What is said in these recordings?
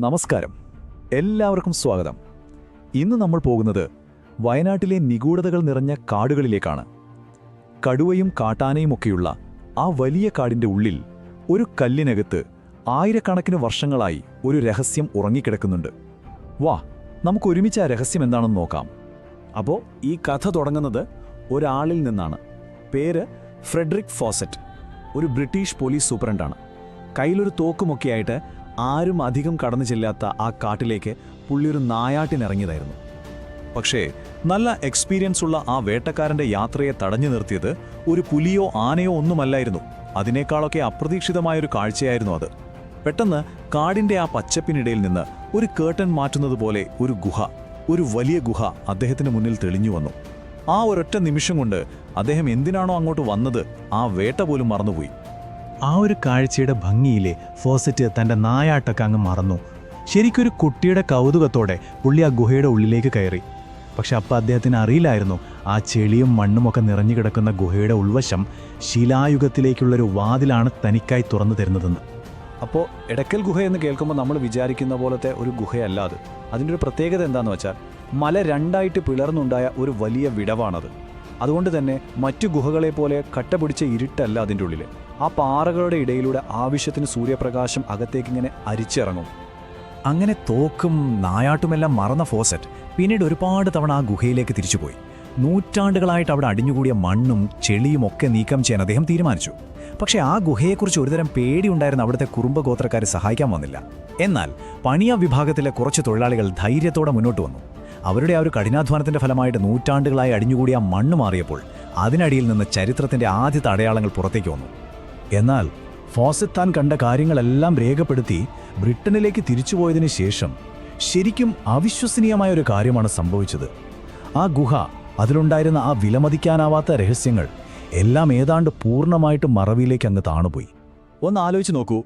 നമസ്കാരം, എല്ലാവർക്കും സ്വാഗതം. ഇന്ന് നമ്മൾ പോകുന്നത് വയനാട്ടിലെ നിഗൂഢതകൾ നിറഞ്ഞ കാടുകളിലേക്കാണ്. കടുവയും കാട്ടാനയുമൊക്കെയുള്ള ആ വലിയ കാടിന്റെ ഉള്ളിൽ ഒരു കല്ലിനകത്ത് ആയിരക്കണക്കിന് വർഷങ്ങളായി ഒരു രഹസ്യം ഉറങ്ങിക്കിടക്കുന്നുണ്ട്. വാ, നമുക്ക് ഒരുമിച്ച് ആ രഹസ്യം എന്താണെന്ന് നോക്കാം. അപ്പോൾ ഈ കഥ തുടങ്ങുന്നത് ഒരാളിൽ നിന്നാണ്. പേര് ഫ്രെഡറിക് ഫോസറ്റ്. ഒരു ബ്രിട്ടീഷ് പോലീസ് സൂപ്രണ്ടാണ്. കയ്യിലൊരു തോക്കുമൊക്കെയായിട്ട് ആരും അധികം കടന്നു ചെല്ലാത്ത ആ കാട്ടിലേക്ക് പുള്ളിയൊരു നായാട്ടിനിറങ്ങിയതായിരുന്നു. പക്ഷേ നല്ല എക്സ്പീരിയൻസ് ഉള്ള ആ വേട്ടക്കാരന്റെ യാത്രയെ തടഞ്ഞു നിർത്തിയത് ഒരു പുലിയോ ആനയോ ഒന്നുമല്ലായിരുന്നു. അതിനേക്കാളൊക്കെ അപ്രതീക്ഷിതമായൊരു കാഴ്ചയായിരുന്നു അത്. പെട്ടെന്ന് കാടിന്റെ ആ പച്ചപ്പിനിടയിൽ നിന്ന് ഒരു കേർട്ടൻ മാറ്റുന്നത് പോലെ ഒരു വലിയ ഗുഹ അദ്ദേഹത്തിന് മുന്നിൽ തെളിഞ്ഞു വന്നു. ആ ഒരൊറ്റ നിമിഷം കൊണ്ട് അദ്ദേഹം എന്തിനാണോ അങ്ങോട്ട് വന്നത് ആ വേട്ട പോലും മറന്നുപോയി. ആ ഒരു കാഴ്ചയുടെ ഭംഗിയിലെ ഫോസറ്റ് തൻ്റെ നായാട്ടൊക്കെ അങ്ങ് മറന്നു. ശരിക്കൊരു കുട്ടിയുടെ കൗതുകത്തോടെ പുള്ളി ആ ഗുഹയുടെ ഉള്ളിലേക്ക് കയറി. പക്ഷെ അപ്പം അദ്ദേഹത്തിന് അറിയില്ലായിരുന്നു, ആ ചെളിയും മണ്ണുമൊക്കെ നിറഞ്ഞു കിടക്കുന്ന ഗുഹയുടെ ഉൾവശം ശിലായുഗത്തിലേക്കുള്ളൊരു വാതിലാണ് തനിക്കായി തുറന്നു തരുന്നതെന്ന്. അപ്പോൾ എടക്കൽ ഗുഹയെന്ന് കേൾക്കുമ്പോൾ നമ്മൾ വിചാരിക്കുന്ന പോലത്തെ ഒരു ഗുഹയല്ല അത്. അതിൻ്റെ ഒരു പ്രത്യേകത എന്താണെന്ന് വെച്ചാൽ മല രണ്ടായിട്ട് പിളർന്നുണ്ടായ ഒരു വലിയ വിടവാണത്. അതുകൊണ്ട് തന്നെ മറ്റു ഗുഹകളെ പോലെ കട്ട പിടിച്ച ഇരുട്ടല്ല അതിൻ്റെ ഉള്ളിൽ. ആ പാറകളുടെ ഇടയിലൂടെ ആവശ്യത്തിന് സൂര്യപ്രകാശം അകത്തേക്കിങ്ങനെ അരിച്ചിറങ്ങും. അങ്ങനെ തോക്കും നായാട്ടുമെല്ലാം മറന്ന ഫോസറ്റ് പിന്നീട് ഒരുപാട് തവണ ആ ഗുഹയിലേക്ക് തിരിച്ചുപോയി. നൂറ്റാണ്ടുകളായിട്ട് അവിടെ അടിഞ്ഞുകൂടിയ മണ്ണും ചെളിയും ഒക്കെ നീക്കം ചെയ്യാൻ അദ്ദേഹം തീരുമാനിച്ചു. പക്ഷേ ആ ഗുഹയെക്കുറിച്ച് ഒരുതരം പേടിയുണ്ടായിരുന്ന അവിടുത്തെ കുറുമ്പ ഗോത്രക്കാരെ സഹായിക്കാൻ വന്നില്ല. എന്നാൽ പണിയ വിഭാഗത്തിലെ കുറച്ച് തൊഴിലാളികൾ ധൈര്യത്തോടെ മുന്നോട്ട് വന്നു. അവരുടെ ആ ഒരു കഠിനാധ്വാനത്തിന്റെ ഫലമായിട്ട് നൂറ്റാണ്ടുകളായി അടിഞ്ഞുകൂടിയ ആ മണ്ണ് മാറിയപ്പോൾ അതിനടിയിൽ നിന്ന് ചരിത്രത്തിന്റെ ആദ്യത്തെ അടയാളങ്ങൾ പുറത്തേക്ക് വന്നു. എന്നാൽ ഫോസറ്റ് താൻ കണ്ട കാര്യങ്ങളെല്ലാം രേഖപ്പെടുത്തി ബ്രിട്ടനിലേക്ക് തിരിച്ചുപോയതിനു ശേഷം ശരിക്കും അവിശ്വസനീയമായ ഒരു കാര്യമാണ് സംഭവിച്ചത്. ആ ഗുഹ, അതിലുണ്ടായിരുന്ന ആ വിലമതിക്കാനാവാത്ത രഹസ്യങ്ങൾ എല്ലാം ഏതാണ്ട് പൂർണ്ണമായിട്ട് മറവിയിലേക്ക് അങ്ങ് താണുപോയി. ഒന്ന് ആലോചിച്ച് നോക്കൂ,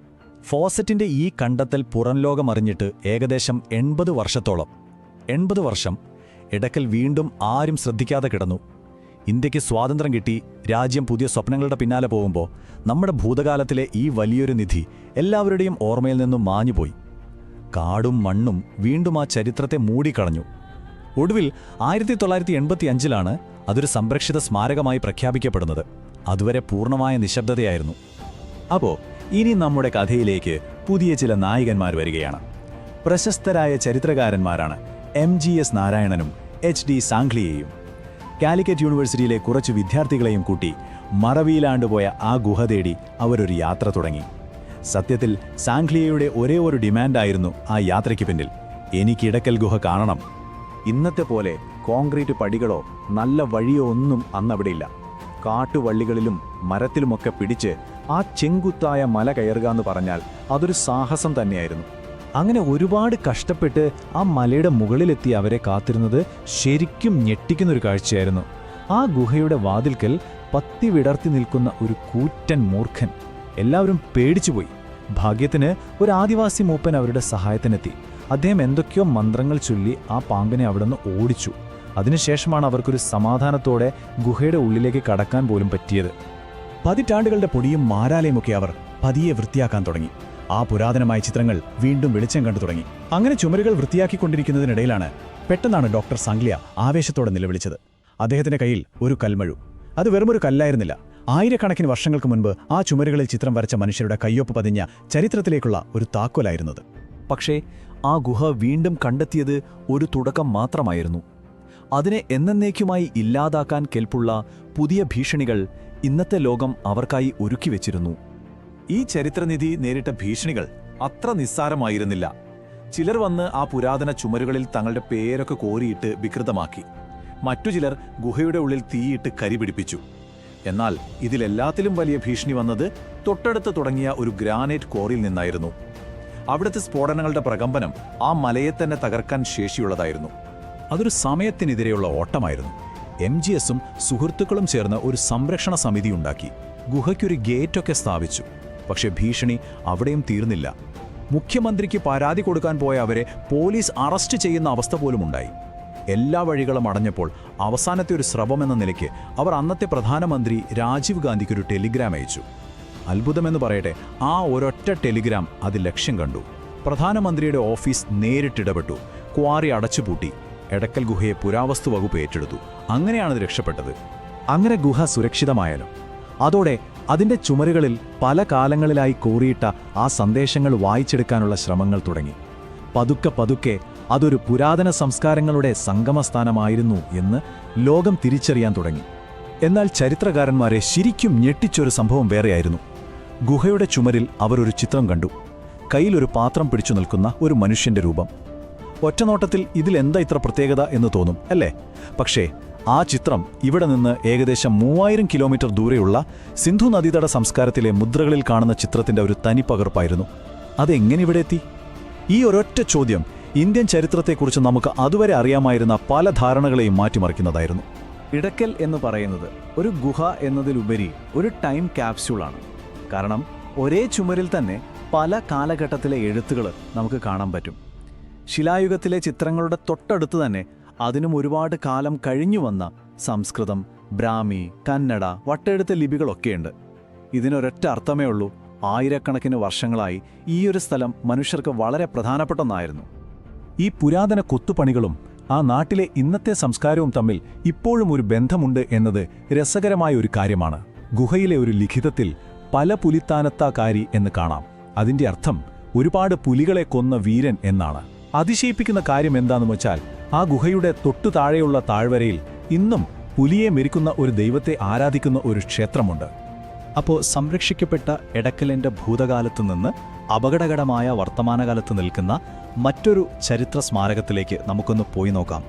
ഫോസറ്റിന്റെ ഈ കണ്ടെത്തൽ പുറം ലോകം അറിഞ്ഞിട്ട് ഏകദേശം 80 വർഷത്തോളം. 80 വർഷം എടക്കൽ വീണ്ടും ആരും ശ്രദ്ധിക്കാതെ കിടന്നു. ഇന്ത്യക്ക് സ്വാതന്ത്ര്യം കിട്ടി, രാജ്യം പുതിയ സ്വപ്നങ്ങളുടെ പിന്നാലെ പോകുമ്പോൾ നമ്മുടെ ഭൂതകാലത്തിലെ ഈ വലിയൊരു നിധി എല്ലാവരുടെയും ഓർമ്മയിൽ നിന്നും മാഞ്ഞുപോയി. കാടും മണ്ണും വീണ്ടും ആ ചരിത്രത്തെ മൂടിക്കളഞ്ഞു. ഒടുവിൽ 1985 അതൊരു സംരക്ഷിത സ്മാരകമായി പ്രഖ്യാപിക്കപ്പെടുന്നത്. അതുവരെ പൂർണ്ണമായ നിശബ്ദതയായിരുന്നു. അപ്പോൾ ഇനി നമ്മുടെ കഥയിലേക്ക് പുതിയ ചില നായകന്മാർ വരികയാണ്. പ്രശസ്തരായ ചരിത്രകാരന്മാരാണ് MGS നാരായണനും HD സാംഗ്ലിയെയും. കാലിക്കറ്റ് യൂണിവേഴ്സിറ്റിയിലെ കുറച്ച് വിദ്യാർത്ഥികളെയും കൂട്ടി മറവിയിലാണ്ടുപോയ ആ ഗുഹ തേടി അവരൊരു യാത്ര തുടങ്ങി. സത്യത്തിൽ സാംഗ്ലിയയുടെ ഒരേ ഒരു ഡിമാൻഡായിരുന്നു ആ യാത്രയ്ക്ക് പിന്നിൽ: എനിക്ക് ഇടക്കൽ ഗുഹ കാണണം. ഇന്നത്തെ പോലെ കോൺക്രീറ്റ് പടികളോ നല്ല വഴിയോ ഒന്നും അന്നവിടെയില്ല. കാട്ടുവള്ളികളിലും മരത്തിലുമൊക്കെ പിടിച്ച് ആ ചെങ്കുത്തായ മല കയറുക എന്ന് പറഞ്ഞാൽ അതൊരു സാഹസം തന്നെയായിരുന്നു. അങ്ങനെ ഒരുപാട് കഷ്ടപ്പെട്ട് ആ മലയുടെ മുകളിലെത്തി അവരെ കാത്തിരുന്നത് ശരിക്കും ഞെട്ടിക്കുന്നൊരു കാഴ്ചയായിരുന്നു. ആ ഗുഹയുടെ വാതിൽക്കൽ പത്തി വിടർത്തി നിൽക്കുന്ന ഒരു കൂറ്റൻ മൂർഖൻ. എല്ലാവരും പേടിച്ചുപോയി. ഭാഗ്യത്തിന് ഒരു ആദിവാസി മൂപ്പൻ അവരുടെ സഹായത്തിനെത്തി. അദ്ദേഹം എന്തൊക്കെയോ മന്ത്രങ്ങൾ ചൊല്ലി ആ പാമ്പിനെ അവിടെ നിന്ന് ഓടിച്ചു. അതിനുശേഷമാണ് അവർക്കൊരു സമാധാനത്തോടെ ഗുഹയുടെ ഉള്ളിലേക്ക് കടക്കാൻ പോലും പറ്റിയത്. പതിറ്റാണ്ടുകളുടെ പൊടിയും മാരാലയുമൊക്കെ അവർ പതിയെ വൃത്തിയാക്കാൻ തുടങ്ങി. ആ പുരാതനമായ ചിത്രങ്ങൾ വീണ്ടും വെളിച്ചം കണ്ടു തുടങ്ങി. അങ്ങനെ ചുമരുകൾ വൃത്തിയാക്കിക്കൊണ്ടിരിക്കുന്നതിനിടയിലാണ് പെട്ടെന്നാണ് ഡോക്ടർ സാംഗ്ലിയ ആവേശത്തോടെ നിലവിളിച്ചത്. അദ്ദേഹത്തിന്റെ കയ്യിൽ ഒരു കൽമഴു. അത് വെറുമൊരു കല്ലായിരുന്നില്ല. ആയിരക്കണക്കിന് വർഷങ്ങൾക്ക് മുൻപ് ആ ചുമരുകളിൽ ചിത്രം വരച്ച മനുഷ്യരുടെ കയ്യൊപ്പ് പതിഞ്ഞ ചരിത്രത്തിലേക്കുള്ള ഒരു താക്കോലായിരുന്നത്. പക്ഷേ ആ ഗുഹ വീണ്ടും കണ്ടെത്തിയത് ഒരു തുടക്കം മാത്രമായിരുന്നു. അതിനെ എന്നേക്കുമായി ഇല്ലാതാക്കാൻ കെൽപ്പുള്ള പുതിയ ഭീഷണികൾ ഇന്നത്തെ ലോകം അവർക്കായി ഒരുക്കിവെച്ചിരുന്നു. ഈ ചരിത്രനിധി നേരിട്ട ഭീഷണികൾ അത്ര നിസ്സാരമായിരുന്നില്ല. ചിലർ വന്ന് ആ പുരാതന ചുമരുകളിൽ തങ്ങളുടെ പേരൊക്കെ കോരിയിട്ട് വികൃതമാക്കി. മറ്റു ചിലർ ഗുഹയുടെ ഉള്ളിൽ തീയിട്ട് കരിപിടിപ്പിച്ചു. എന്നാൽ ഇതിലെല്ലാത്തിലും വലിയ ഭീഷണി വന്നത് തൊട്ടടുത്ത് തുടങ്ങിയ ഒരു ഗ്രാനൈറ്റ് ക്വാറിയിൽ നിന്നായിരുന്നു. അവിടുത്തെ സ്ഫോടനങ്ങളുടെ പ്രകമ്പനം ആ മലയെ തന്നെ തകർക്കാൻ ശേഷിയുള്ളതായിരുന്നു. അതൊരു സമയത്തിനെതിരെയുള്ള ഓട്ടമായിരുന്നു. MGSും സുഹൃത്തുക്കളും ചേർന്ന് ഒരു സംരക്ഷണ സമിതി ഉണ്ടാക്കി. ഗുഹയ്ക്കൊരു ഗേറ്റൊക്കെ സ്ഥാപിച്ചു. പക്ഷെ ഭീഷണി അവിടെയും തീർന്നില്ല. മുഖ്യമന്ത്രിക്ക് പരാതി കൊടുക്കാൻ പോയ അവരെ പോലീസ് അറസ്റ്റ് ചെയ്യുന്ന അവസ്ഥ പോലുമുണ്ടായി. എല്ലാ വഴികളും അടഞ്ഞപ്പോൾ അവസാനത്തെ ഒരു സ്രവമെന്ന നിലയ്ക്ക് അവർ അന്നത്തെ പ്രധാനമന്ത്രി രാജീവ് ഗാന്ധിക്ക് ഒരു ടെലിഗ്രാം അയച്ചു. അത്ഭുതമെന്ന് പറയട്ടെ, ആ ഒരൊറ്റ ടെലിഗ്രാം അത് ലക്ഷ്യം കണ്ടു. പ്രധാനമന്ത്രിയുടെ ഓഫീസ് നേരിട്ടിടപെട്ടു. ക്വാറി അടച്ചുപൂട്ടി. എടക്കൽ ഗുഹയെ പുരാവസ്തു വകുപ്പ് ഏറ്റെടുത്തു. അങ്ങനെയാണത് രക്ഷപ്പെട്ടത്. അങ്ങനെ ഗുഹ സുരക്ഷിതമായാലും അതോടെ അതിൻ്റെ ചുമരുകളിൽ പല കാലങ്ങളിലായി കോറിയിട്ട ആ സന്ദേശങ്ങൾ വായിച്ചെടുക്കാനുള്ള ശ്രമങ്ങൾ തുടങ്ങി. പതുക്കെ പതുക്കെ അതൊരു പുരാതന സംസ്കാരങ്ങളുടെ സംഗമസ്ഥാനമായിരുന്നു എന്ന് ലോകം തിരിച്ചറിയാൻ തുടങ്ങി. എന്നാൽ ചരിത്രകാരന്മാരെ ശരിക്കും ഞെട്ടിച്ചൊരു സംഭവം വേറെയായിരുന്നു. ഗുഹയുടെ ചുമരിൽ അവരൊരു ചിത്രം കണ്ടു. കയ്യിലൊരു പാത്രം പിടിച്ചു നിൽക്കുന്ന ഒരു മനുഷ്യന്റെ രൂപം. ഒറ്റനോട്ടത്തിൽ ഇതിലെന്താ ഇത്ര പ്രത്യേകത എന്ന് തോന്നും അല്ലേ? പക്ഷേ ആ ചിത്രം ഇവിടെ നിന്ന് ഏകദേശം 3000 കിലോമീറ്റർ ദൂരെയുള്ള സിന്ധു നദീതട സംസ്കാരത്തിലെ മുദ്രകളിൽ കാണുന്ന ചിത്രത്തിന്റെ ഒരു തനിപ്പകർപ്പായിരുന്നു. അതെങ്ങനെ ഇവിടെ എത്തി? ഈ ഒരൊറ്റ ചോദ്യം ഇന്ത്യൻ ചരിത്രത്തെക്കുറിച്ച് നമുക്ക് അതുവരെ അറിയാമായിരുന്ന പല ധാരണകളെയും മാറ്റിമറിക്കുന്നതായിരുന്നു. ഇടക്കൽ എന്ന് പറയുന്നത് ഒരു ഗുഹ എന്നതിലുപരി ഒരു ടൈം ക്യാപ്സ്യൂളാണ്. കാരണം ഒരേ ചുമരിൽ തന്നെ പല കാലഘട്ടത്തിലെ എഴുത്തുകൾ നമുക്ക് കാണാൻ പറ്റും. ശിലായുഗത്തിലെ ചിത്രങ്ങളുടെ തൊട്ടടുത്ത് തന്നെ അതിനും ഒരുപാട് കാലം കഴിഞ്ഞു വന്ന സംസ്കൃതം, ബ്രാഹ്മി, കന്നഡ, വട്ടെഴുത്ത് ലിപികളൊക്കെയുണ്ട്. ഇതിനൊരൊറ്റ അർത്ഥമേ ഉള്ളൂ: ആയിരക്കണക്കിന് വർഷങ്ങളായി ഈയൊരു സ്ഥലം മനുഷ്യർക്ക് വളരെ പ്രധാനപ്പെട്ടൊന്നായിരുന്നു. ഈ പുരാതന കൊത്തുപണികളും ആ നാട്ടിലെ ഇന്നത്തെ സംസ്കാരവും തമ്മിൽ ഇപ്പോഴും ഒരു ബന്ധമുണ്ട് എന്നത് രസകരമായ ഒരു കാര്യമാണ്. ഗുഹയിലെ ഒരു ലിഖിതത്തിൽ പല പുലിത്താനത്താകാരി എന്ന് കാണാം. അതിൻ്റെ അർത്ഥം ഒരുപാട് പുലികളെ കൊന്ന വീരൻ എന്നാണ്. അതിശയിപ്പിക്കുന്ന കാര്യം എന്താണെന്ന് വെച്ചാൽ ആ ഗുഹയുടെ തൊട്ടു താഴെയുള്ള താഴ്വരയിൽ ഇന്നും പുലിയെ മെരിക്കുന്ന ഒരു ദൈവത്തെ ആരാധിക്കുന്ന ഒരു ക്ഷേത്രമുണ്ട്. അപ്പോൾ സംരക്ഷിക്കപ്പെട്ട എടക്കലിൻ്റെ ഭൂതകാലത്തു നിന്ന് അപകടകരമായ വർത്തമാനകാലത്ത് നിൽക്കുന്ന മറ്റൊരു ചരിത്ര സ്മാരകത്തിലേക്ക് നമുക്കൊന്ന് പോയി നോക്കാം.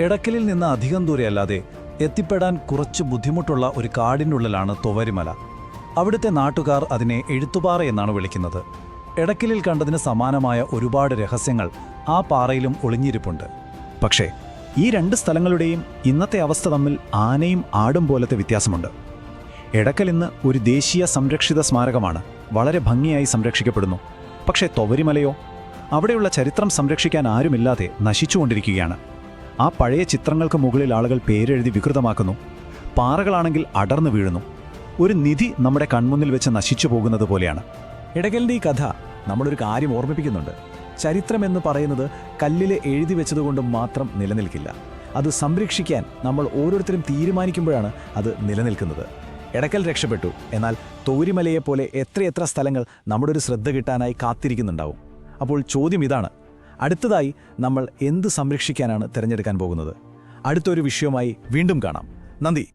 എടക്കലിൽ നിന്ന് അധികം ദൂരെയല്ലാതെ എത്തിപ്പെടാൻ കുറച്ച് ബുദ്ധിമുട്ടുള്ള ഒരു കാടിനുള്ളിലാണ് തൊവരിമല. അവിടുത്തെ നാട്ടുകാർ അതിനെ എഴുത്തുപാറ എന്നാണ് വിളിക്കുന്നത്. എടക്കലിൽ കണ്ടതിന് സമാനമായ ഒരുപാട് രഹസ്യങ്ങൾ ആ പാറയിലും ഒളിഞ്ഞിരിപ്പുണ്ട്. പക്ഷേ ഈ രണ്ട് സ്ഥലങ്ങളുടെയും ഇന്നത്തെ അവസ്ഥ തമ്മിൽ ആനയും ആടും പോലത്തെ വ്യത്യാസമുണ്ട്. എടക്കൽ ഇന്ന് ഒരു ദേശീയ സംരക്ഷിത സ്മാരകമാണ്, വളരെ ഭംഗിയായി സംരക്ഷിക്കപ്പെടുന്നു. പക്ഷേ തൊവരിമലയോ? അവിടെയുള്ള ചരിത്രം സംരക്ഷിക്കാൻ ആരുമില്ലാതെ നശിച്ചുകൊണ്ടിരിക്കുകയാണ്. ആ പഴയ ചിത്രങ്ങൾക്ക് മുകളിൽ ആളുകൾ പേരെഴുതി വികൃതമാക്കുന്നു. പാറകളാണെങ്കിൽ അടർന്നു വീഴുന്നു. ഒരു നിധി നമ്മുടെ കൺമുന്നിൽ വെച്ച് നശിച്ചു പോകുന്നത് പോലെയാണ്. എടക്കലിൻ്റെ ഈ കഥ നമ്മളൊരു കാര്യം ഓർമ്മിപ്പിക്കുന്നുണ്ട്. ചരിത്രമെന്ന് പറയുന്നത് കല്ലിൽ എഴുതി വെച്ചതുകൊണ്ട് മാത്രം നിലനിൽക്കില്ല. അത് സംരക്ഷിക്കാൻ നമ്മൾ ഓരോരുത്തരും തീരുമാനിക്കുമ്പോഴാണ് അത് നിലനിൽക്കുന്നത്. എടക്കൽ രക്ഷപ്പെട്ടു, എന്നാൽ തൊവരിമലയെപ്പോലെ എത്രയെത്ര സ്ഥലങ്ങൾ നമ്മുടെ ഒരു ശ്രദ്ധ കിട്ടാനായി കാത്തിരിക്കുന്നുണ്ടാവും. അപ്പോൾ ചോദ്യം ഇതാണ്: അടുത്തതായി നമ്മൾ എന്ത് സംരക്ഷിക്കാനാണ് തിരഞ്ഞെടുക്കാൻ പോകുന്നത്? അടുത്തൊരു വിഷയവുമായി വീണ്ടും കാണാം. നന്ദി.